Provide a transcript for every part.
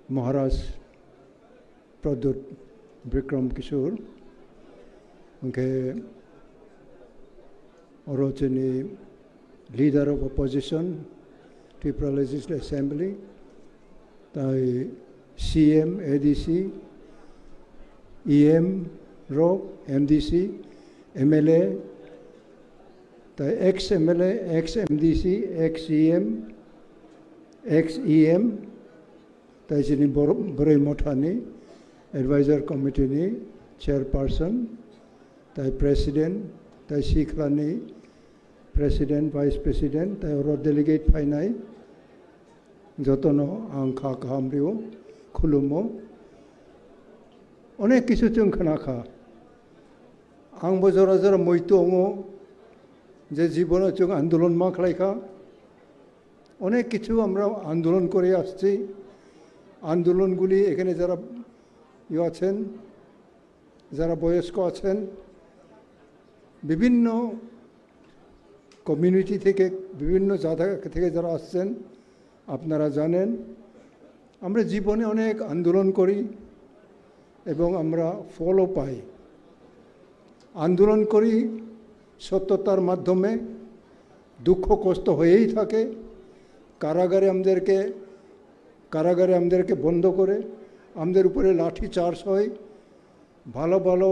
Maharaj Pradut Bikram Kishore, Orochini, leader of opposition, Tipra Legislative Assembly, the CM, ADC, EM, RO, MDC, MLA, the ex-MLA, ex-MDC, ex-EM, ex-EM, the Chini Mothani, Advisor Committee, Chairperson, the President, the Shikrani, President, Vice President, the Delegate Painai, Jotto Hrangkhawl, Khulumo, Onek kisu chung khanakha. Ang bojora jora moitongo, যে জীবনে চোখ আন্দোলন মাখ লেখা অনেক কিছু আমরা আন্দোলন করে আসছি আন্দোলনগুলি এখানে যারা আছেন যারা বয়স্ক আছেন বিভিন্ন কমিউনিটি থেকে বিভিন্ন জায়গা থেকে যারা আসছেন আপনারা জানেন আমরা জীবনে অনেক আন্দোলন করি এবং আমরা ফলও পাই আন্দোলন করি সত্যতার মাধ্যমে দুঃখ কষ্ট হয়েই থাকে কারাগারে আমাদেরকে বন্ধ করে আমাদের উপরে লাঠি চার্জ হয় ভালো ভালো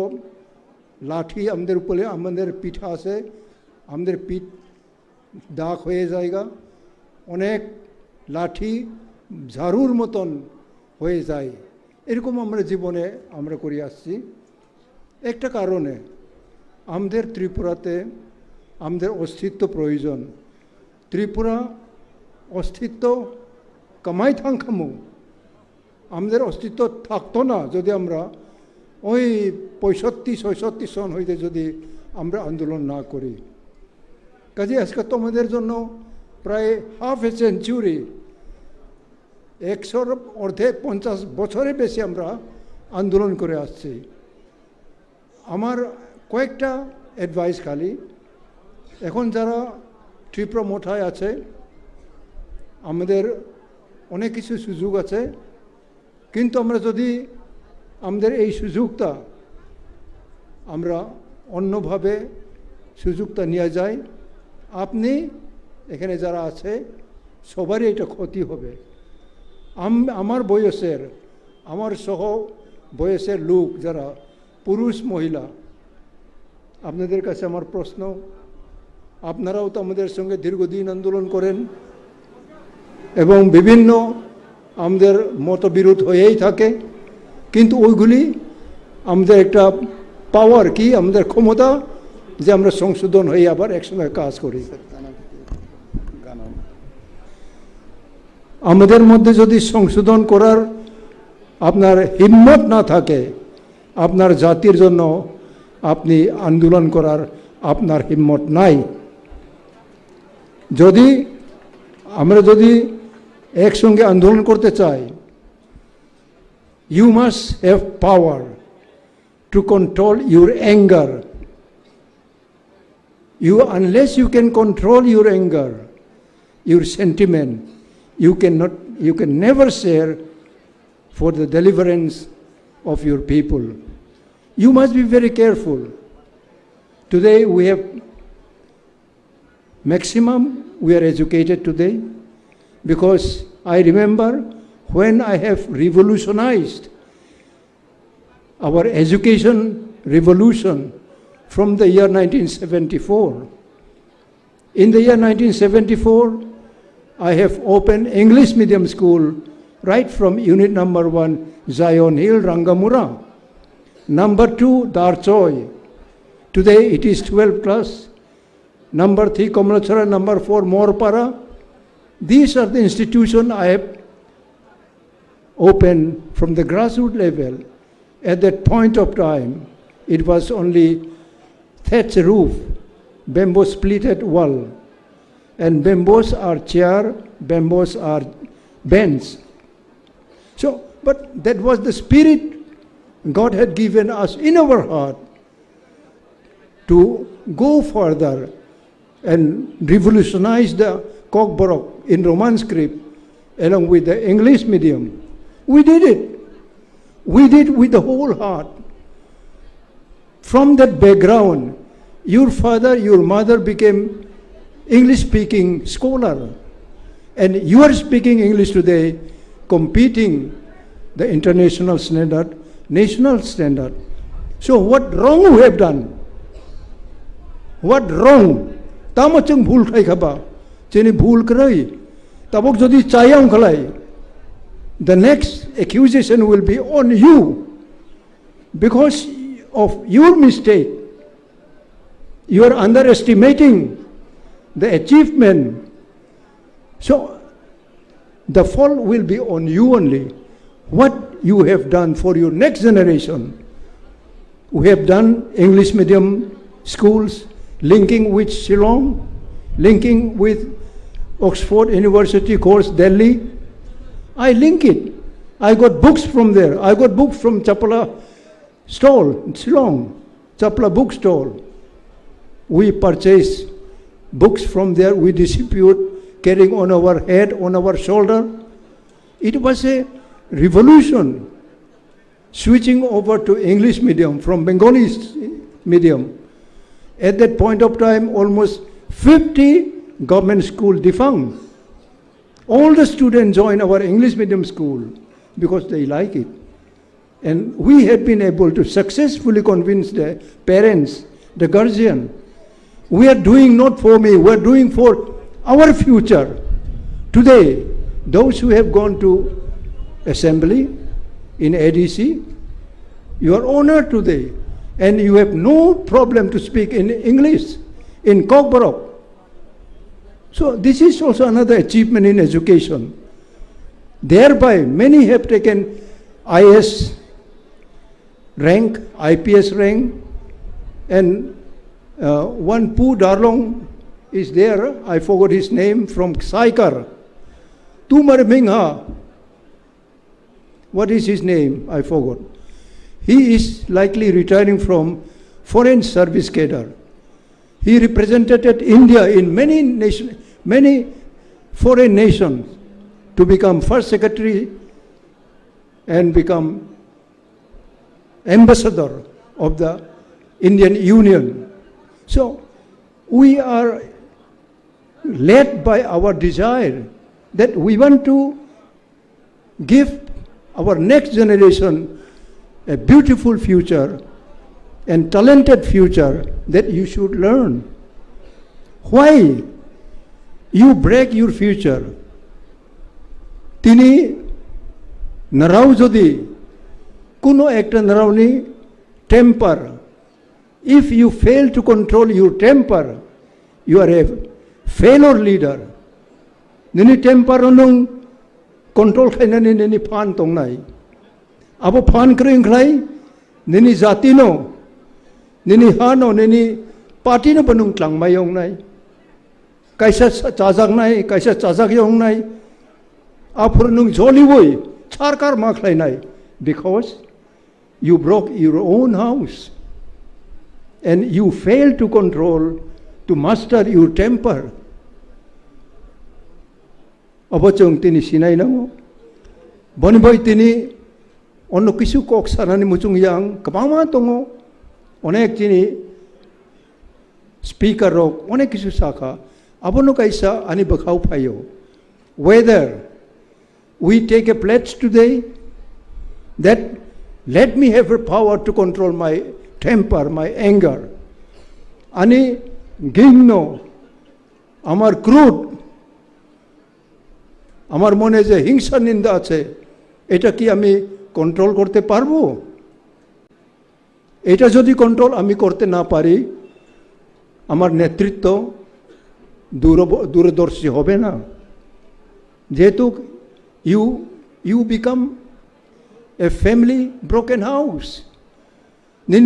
লাঠি আমাদের উপরে আমাদের পিঠে আসে আমাদের পিঠ দাগ হয়ে জায়গা অনেক লাঠি ঝাড়ুর মতন হয়ে যায় এরকম আমরা জীবনে আমরা করে আসছি একটা কারণে আমাদের ত্রিপুরাতে আমাদের অস্তিত্ব প্রয়োজন ত্রিপুরা অস্তিত্ব কামাই থাঙ্কামু আমাদের অস্তিত্ব থাকতো না যদি আমরা ওই 65-66 সন হইতে যদি আমরা আন্দোলন না করি কাজে আজকে তোমাদের জন্য প্রায় হাফ এ সেঞ্চুরি 100 অর্ধেক 50 বছরের বেশি আমরা আন্দোলন করে আসছি আমার কয়েকটা অ্যাডভাইস খালি এখন যারা ত্রিপুরা মোঠায় আছে আমাদের অনেক কিছু সুযোগ আছে কিন্তু আমরা যদি আমাদের এই সুযোগটা আমরা অন্যভাবে সুযোগটা নিয়ে যাই আপনি এখানে যারা আছে সবারই এটা ক্ষতি হবে আমার বয়সের আমার সহ বয়সের লোক যারা পুরুষ মহিলা আপনাদের কাছে আমার প্রশ্ন আপনারাও তো আমাদের সঙ্গে দীর্ঘদিন আন্দোলন করেন এবং বিভিন্ন আমাদের মতবিরোধ হয়েই থাকে কিন্তু ওইগুলি আমাদের একটা পাওয়ার কি আমাদের ক্ষমতা যে আমরা সংশোধন হয়ে আবার একসঙ্গে কাজ করি আমাদের মধ্যে যদি সংশোধন করার আপনার হিম্মত না থাকে আপনার জাতির জন্য আপনি আন্দোলন করার আপনার হিম্মত নাই যদি আমরা যদি একসঙ্গে আন্দোলন করতে চাই you must have power to control your anger unless you can control your anger your sentiment you can never share for the deliverance of your people you must be very careful today we have maximum we are educated today because I remember when I have revolutionized our education revolution from the year 1974 in the year 1974 I have opened English medium school right from unit number 1 Zion Hill Rangamura number 2 Darchoy today it is 12 class number 3 Komlachara number 4 Morpara these are the institutions I have opened from the grassroots level at that point of time it was only thatch roof bamboo splitted wall and bamboos are chair bamboos are bench so but that was the spirit God had given us in our heart to go further and revolutionize the Kokborok in Roman script along with the English medium. We did it. We did with the whole heart. From that background, your father, your mother became English-speaking scholar. And you are speaking English today, competing the international standard, national standard. So what wrong we have done? What wrong? Tama chung bhul khai khaba. Chini bhul krai. Tabok jodi chayang khalai. The next accusation will be on you. Because of your mistake, you are underestimating the achievement. So the fault will be on you only. What you have done for your next generation. We have done English medium schools, linking with Shillong, linking with Oxford University course, Delhi. I link it. I got books from there. I got books from Chapla stall, Shillong, Chapla book stall. We purchase books from there. We distribute, carrying on our head, on our shoulder. It was a revolution, switching over to English medium from Bengali medium. At that point of time, almost 50 government schools defunct. All the students join our English medium school because they like it. And we had been able to successfully convince the parents, the guardian. We are doing not for me, we are doing for our future. Today, those who have gone to assembly in ADC, you are honored today. And you have no problem to speak in English, in Kokborok. So this is also another achievement in education. Thereby, many have taken IS rank, IPS rank, and one Pu Darlong is there, I forgot his name, from Saikar. Tumar Mingha, what is his name? I forgot. He is likely retiring from foreign service cadre. He represented India in many foreign nations to become first secretary and become ambassador of the Indian Union. So we are led by our desire that we want to give our next generation a beautiful future and talented future that you should learn. Why you break your future? Tini narau jodi kuno ekta narauni temper. If you fail to control your temper, you are a failure leader. Nini temper onung control khainani nini phan tong nai. Abo phan kring khlai nini jati no, nini hano, nini party no panung tlang mayong nai. Kaisa chajak nai, kaisa chajak yong nai. Apur nung joli boy, charkar ma khlai nai. Because you broke your own house. And you fail to control, to master your temper. Abachong tini sinay na mo. Boniboy tini, ono kisu kok sarani muchung yang, kapama tongo, onek tini, speaker rok, onek kisu Sakha, abono kaisa ani bakhaw payo. Whether we take a pledge today, that let me have a power to control my temper, my anger. Ani gingno, amar crude, amar mone je hingsa ninda ache, eta ki ami control korte parbo? Eta jodi control ami korte na pari, amar netritto दूरदर्शी होबे ना जेहेतु you become a family broken house. A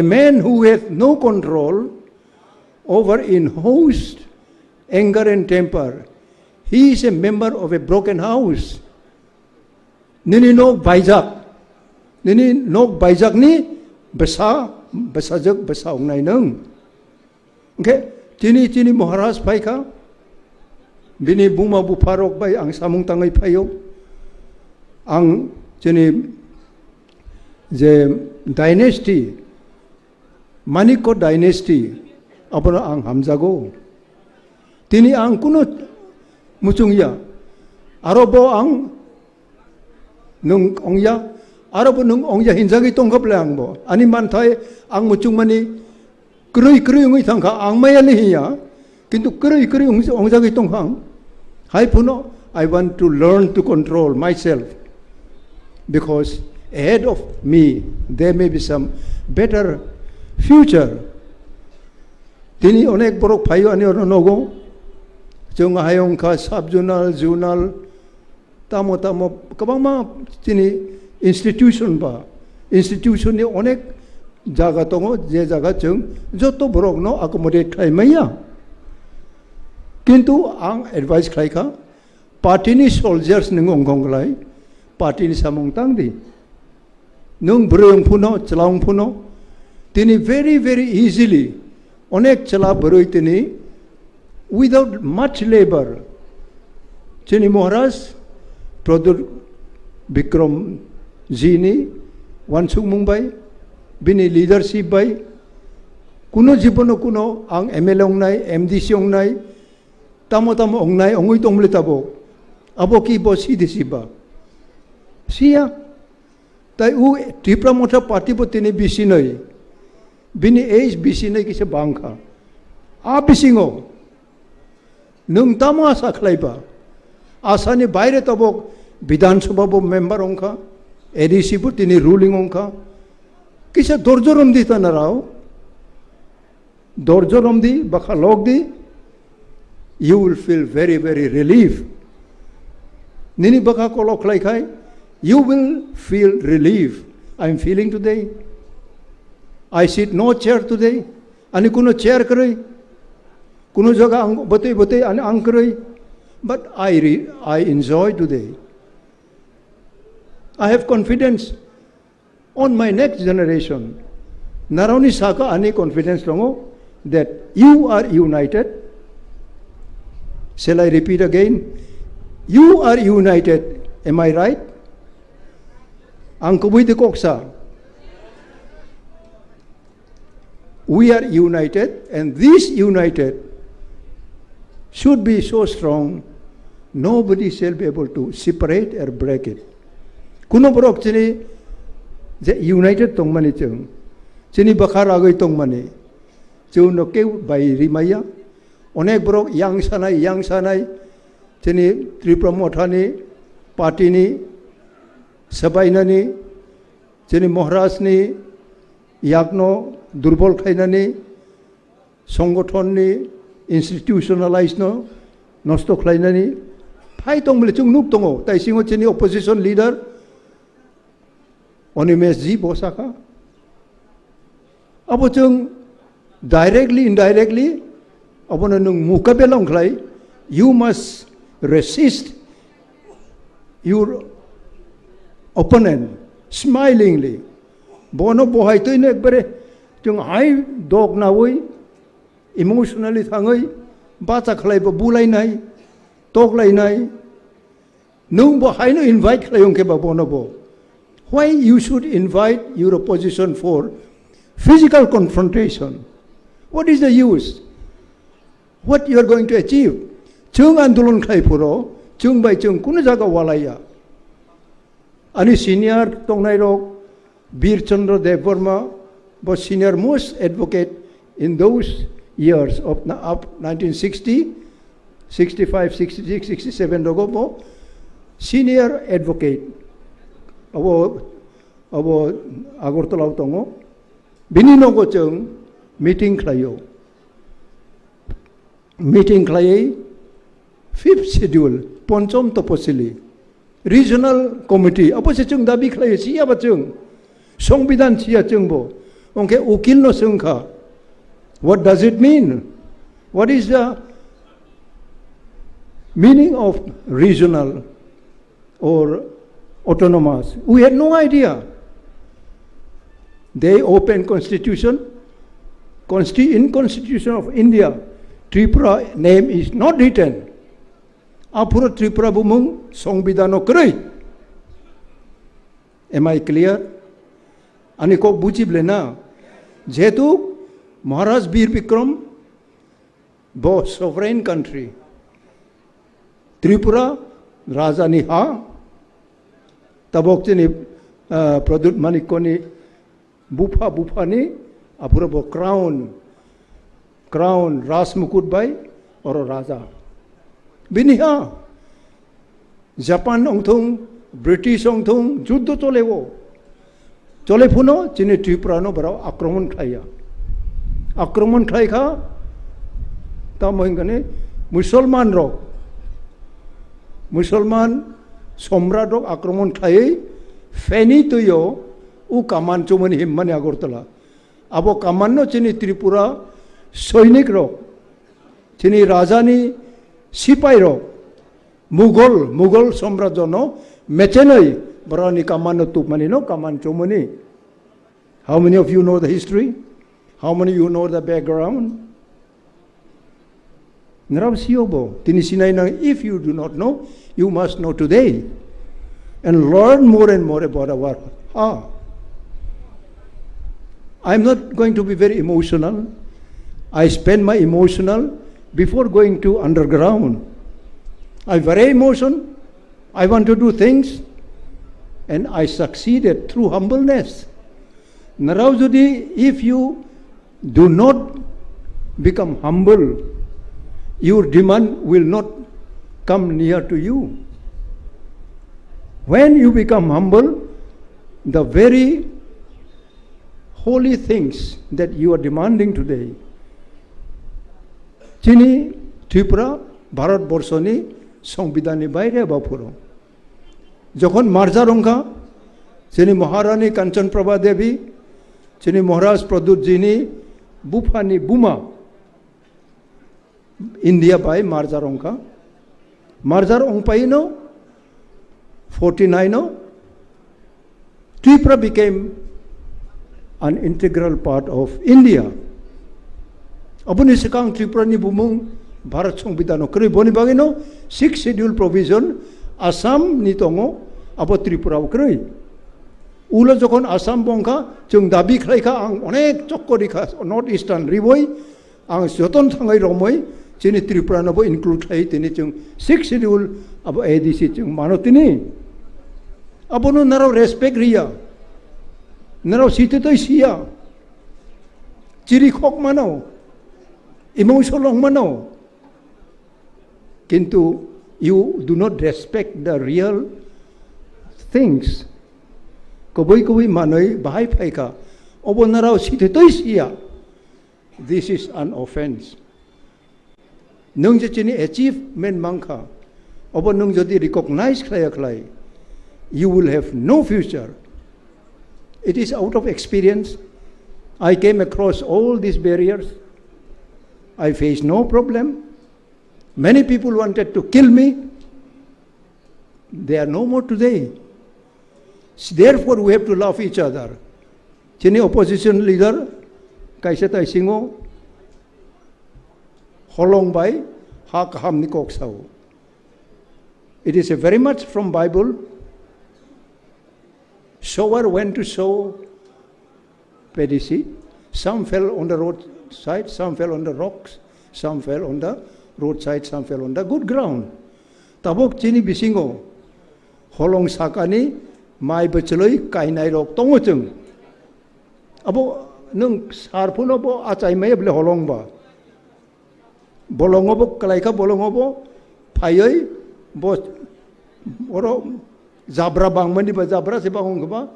man who has no control over in-house anger and temper, he is a member of a broken house. Nini no baijak ni besajak besaung nai nung. Okay, Chini Maharaj Paika, bini buma bu farok bai ang samung tangai phayo ang chini je dynasty Maniko dynasty apana ang hamjago tini ang kuno muchungya arobo ang nung ongya arobo nung ongya hinjagi tongkap lang bo ani manthai ang muchung mani krui ngi thangka ang mayali hiya kintu krui ongjagi tonghang hai puno I want to learn to control myself because ahead of me there may be some better future tini onek borok phayo ani ono nogo jong hayong ka sub journal tamo kabang ma tini institution ni onek jaga tongo je jaga jong Jotto borok no accommodate khai maya kintu ang advice khai ka party ni soldiers ning ongkong lai party ni samong tangdi nung brung puno chalong puno tini very easily onek chala boroi tini without much labor chini Maharaj Pradur Bikram Jini wansung mumbai bini leadership bai kuno jibono kuno ang ML ong nai MDC ong nai tamo ong nai ongui tomle tabo abo ki bo si ba sia tai u Tipra motha party po tini bisinoi bini age bisinoi kise bangkha a bisingo nung tamo asa khlai ba asani baire tabo Bidhan Sabha bo member ongkha ADC po tini ruling ongkha kisa dorjorom di tanarao dorjorom di baka log di you will feel very relief nini baka kolok lai khai you will feel relief I'm feeling today I sit no chair today ani kuno chair karai kuno jaga ang bote ani ang karai but I enjoy today I have confidence on my next generation. Naroni Sakha ani confidence longo that you are united. Shall I repeat again? You are united. Am I right? Ang kubuy de koksa. We are united, and this united should be so strong, nobody shall be able to separate or break it. Kuno borok chini united tong mani chung chini bakhar agoi tong mani chung no ke bai rimaya onek borok yang sanai chini Tripura Mothani party ni sabaina ni chini Maharaj ni yakno durbol khaina ni সংগঠন ni institutionalized no nosto khlaina ni phai tong mele chung nup tongo tai singo chini opposition leader Onimes Bosaka. Abo chung directly, indirectly, abona nung mukabelong klay, you must resist your opponent smilingly. Bono bohay to inek bare chung ay dog na woy emotionally thangoy bata klay ba bulay nay tok lay nay nung bohay no invite klayong ke ba bono bo. Why you should invite your opposition for physical confrontation? What is the use? What you are going to achieve? Chung andolon khai puro, chung by chung kuno jaga walaya. Ani senior tongnai rok Bir Chandra Dev Verma was senior most advocate in those years of 1960, 65, 66, 67 rogo senior advocate. Abo Agortala tongo binino go chung meeting klayo fifth schedule ponchom toposili regional committee abo se chung dabi klayo siya ba chung songbidan siya chung bo onke ukil no sungkha what does it mean what is the meaning of regional or autonomous. We had no idea. They open constitution. In Constitution of India, Tripura name is not written. Apura Tripura bumung Songbidano Kray. Am I clear? Ani ko buji blena. Jetu Maharaj Bir Bikram, bo sovereign country. Tripura Rajani ha. Tabok chini Pradut Manikoni Bupa ni apura bo crown Ras Mukut bai or Raja. Biniha Japan ongthung British ongthung Jotto cholewo. Chole puno chini Tripura no barao akraman khaya. Akraman khai kha ta mohingane Musalman rok. Musalman Somrat rok akraman khai feni tuyo u kaman chumani himmani Agartala. Abo kaman no chini Tripura Soinik rok. Chini Rajani Sipai rok. Mughal Somrajo no Mechenai Barani Kamano Tupmani no Kaman Chomani. How many of you know the history? How many of you know the background? Naram Siobo, Tinisinai, if you do not know, you must know today. And learn more and more about our I'm not going to be very emotional. I spend my emotional before going to underground. I'm very emotional. I want to do things, and I succeeded through humbleness. Naraujudi, if you do not become humble, your demand will not come near to you. When you become humble, the very holy things that you are demanding today, Chini, Tipra, Bharat Borsoni, Songbidani Baire Bapuro. Jokon Marja Rongka, Chini Maharani Kanchan Prabha Devi, Chini Maharaj Pradut Jini, Bupani Buma, India by Marja Rongka. Marja Rongpaino, 49, Tipra became an integral part of India. Abuni sekang Tripura ni bumung Bharat Songbidano kri boni bagino 6th schedule provision Assam ni tongo abo Tripura kri. Ula jokon Assam bongka jung dabi khlai kha ang onek chokkori kha north eastern riboi ang joton thangai romoi chini Tripura no bo include khai tini jung 6th schedule abo ADC jung manotini. Abo no naraw respect riya. Naraw site toy siya. Chiri khok mano. Emotional mano. Kintu you do not respect the real things. Koboi manoi bahai paika. Obo narao site toy siya. This is an offense. Nung chini achievement mangka. Obo nung jodi recognize klay. You will have no future. It is out of experience. I came across all these barriers. I faced no problem. Many people wanted to kill me. They are no more today. Therefore, we have to love each other. Chini opposition leader, kaisa tai singo, holong bai, ha kaham ni kok sao. It is a very much from Bible. Sower went to sow paddy seed. Some fell on the roadside, some fell on the rocks, some fell on the roadside, some fell on the good ground. Tabok chini bisingo, holong sakani, mai bacheloi kainai rok tongochung. Abo nung sarpun abo acai mai bele holong ba. Bolong abo kalaika bolong abo, payoi bo oro Zabra bang mandi ba zabra se bang ba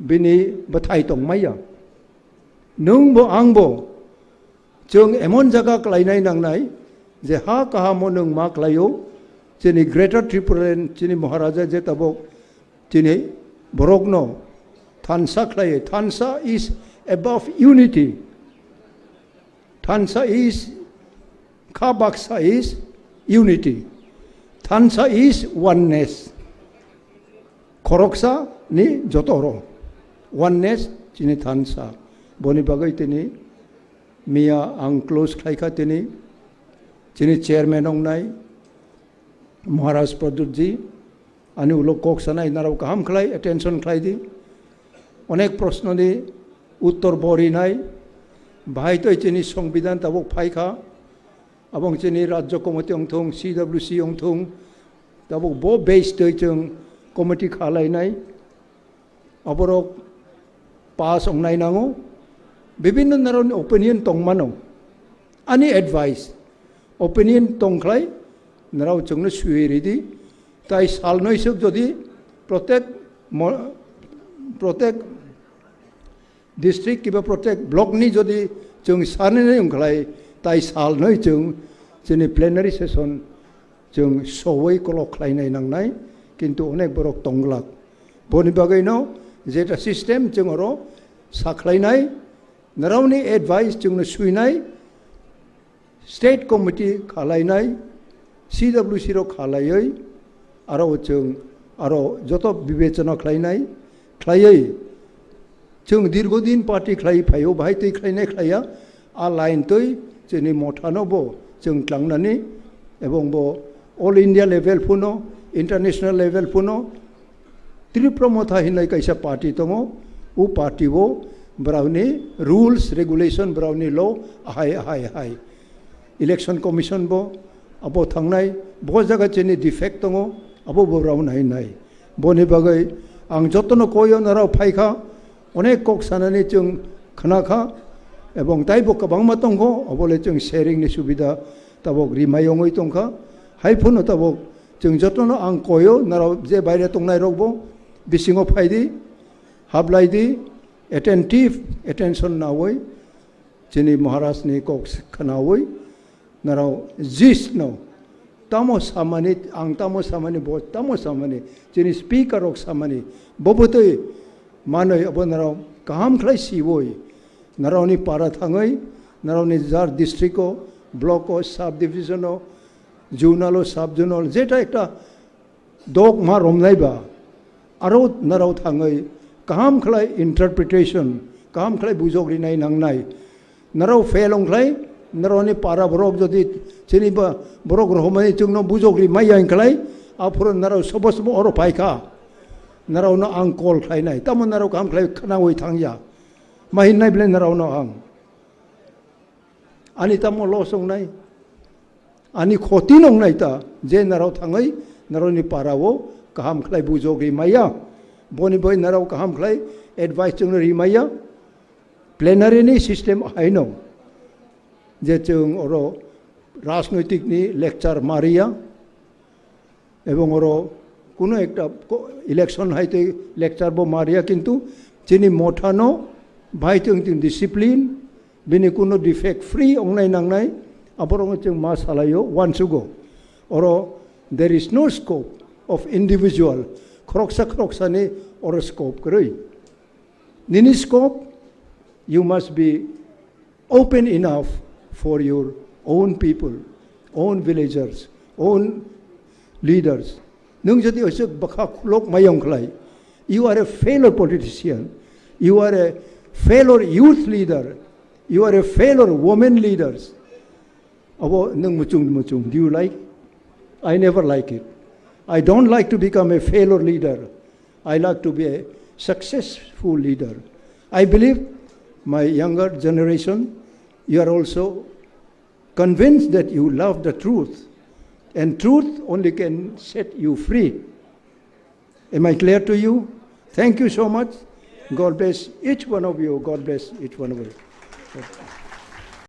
bini bathai tong maya. Nung bo ang bo chung emon jaga klainai nang nai je ha kaha mo nung ma klayo chini greater Tripura chini Maharaja je tabok chini borogno thansa klaye. Thansa is above unity. Thansa is Kabaksa is unity. Thansa is oneness. Khoroksa ni Jotto. Oneness chini Thansa. Boni bagai tini Mia ang close khaika tini chini chairman ong nai महाराज प्रदुत जी आनी उलोक Coke सनाई नाराव काम खलाई attention खलाई दी अनेक प्रश्न दी उत्तर बरी नाई भाई तो चीनी संविधान तब फाइखा अब चीनी राज्य कमिटी अंथों CWC अंथों तब बो बेस जों कमिटी खालायनाय अबरक पास अंगनाय नांगो विभिन्न नारावनि ओपिनियन तंगमानो आनी एडवाइस ओपिनियन तंख्लाय नाराव जोंनो सुयरिदि ताई साल नयसक जदि प्रत्येक डिस्ट्रिक्ट किबा प्रत्येक ब्लॉकनि जदि जों सानै अंख्लाय ताई साल नय जों जोंनि प्लेनारि सेसन जों सवै कलक खालायनाय नांनाय किन्तु अनेक बरक तंगलाक बनि बागैनो जेटा सिस्टेम जों अरो साख्लायनाय नारावनि एडवाइस जोंनो सुयनाय स्टेट कमिटी खालायनाय CWC रो खालायै आरो जों आरो जतो विवेचना खालायनाय खालायै जों दीर्घदिन पार्टी खालाय फायो बाहाय तै खालायनाय खालाया आ लाइन तै जोंनि मथानो बो जों थांनानै एवं बो ऑल इंडिया लेवल फुनो इंटरनेशनल लेवल फुनो त्रिपुरा मोथा हिनाय कैसा पार्टी दङो उ पार्टी वो ब्राउनी रूल्स रेगुलेशन ब्राउनी लॉ हाय इलेक्शन कमिशन बो अब थांनाय बहुत जगह चेनि डिफेक्ट दङो अब ब्राउ नाय बनि बागै आं जतनो कोयो नाराव फाइखा अनेक कक सानानै जों खोनाखा एवं ताइबो गोबां दंखो अबले जों शेयरिंनि सुबिदा तबक रिमायङै दंखा हायफुनो तबक जों जतनो आं कोयो नाराव जे बायरे तंनाय रगबो बिसिङाव फायदि हाबलायदि एटेंशन नावै जोंनि महाराजनि कक खोनावै नाराव जिस न तामो सामानि आं तामो सामानि बहुत तामो सामानि जोंनि स्पीकर रक सामानि बबोतै मानै अब नाराव गाहाम खालाय सिवै नारावनि पारा थाङै नारावनि जार डिस्ट्रिक्टो ब्लको साब डिविजनो जुनालो साब जुनाल जेटा एकटा दग मा रमनायबा आरो नाराव थाङै गाहाम खालाय इंटरप्रिटेशन गाहाम खालाय बुजग्रिनाय नांनाय नाराव फेल अंख्लाय नारावनि पारा बरक जदि जेनेबा बरक रहमाय जोंनो बुजग्रि माय अंख्लाय आफोर नाराव सबस अर फायखा नारावनो आं कल खालायनाय तामोन नाराव गाहाम खालाय खोनावै थांया माहिनाय ब्ले नारावनो आं आनी तामो लस अंनाय आनी खति नंनाय ता जे नाराव थाङै नारावनि पारावो गाहाम खालाय बुजग्रि माया बनि बय नाराव गाहाम खालाय एडवाइस जोंनो रिमाया प्लेनारिनि सिस्टेम हायनो जे जों अरो राजनैतिकनि लेक्चार मारिया एवं अरो कोनो एकटा इलेक्शन हायते लेक्चार बो मारिया किन्तु जोंनि मथानो भाई जों डिसिप्लिन बिनि कोनो डिफेक्ट फ्री अंनाय नांनाय आबरंग जों मा सालायो वान्स गो अरो there is no scope of individual kroksa ni horoscope kरै nini scope you must be open enough for your own people own villagers own leaders nung jodi osok bakha lok mayong khlai you are a failure politician you are a failure youth leader you are a failure women leaders abo nung muchung do you like I never like it I don't like to become a failure leader. I like to be a successful leader. I believe my younger generation, you are also convinced that you love the truth. And truth only can set you free. Am I clear to you? Thank you so much. God bless each one of you. God bless each one of you.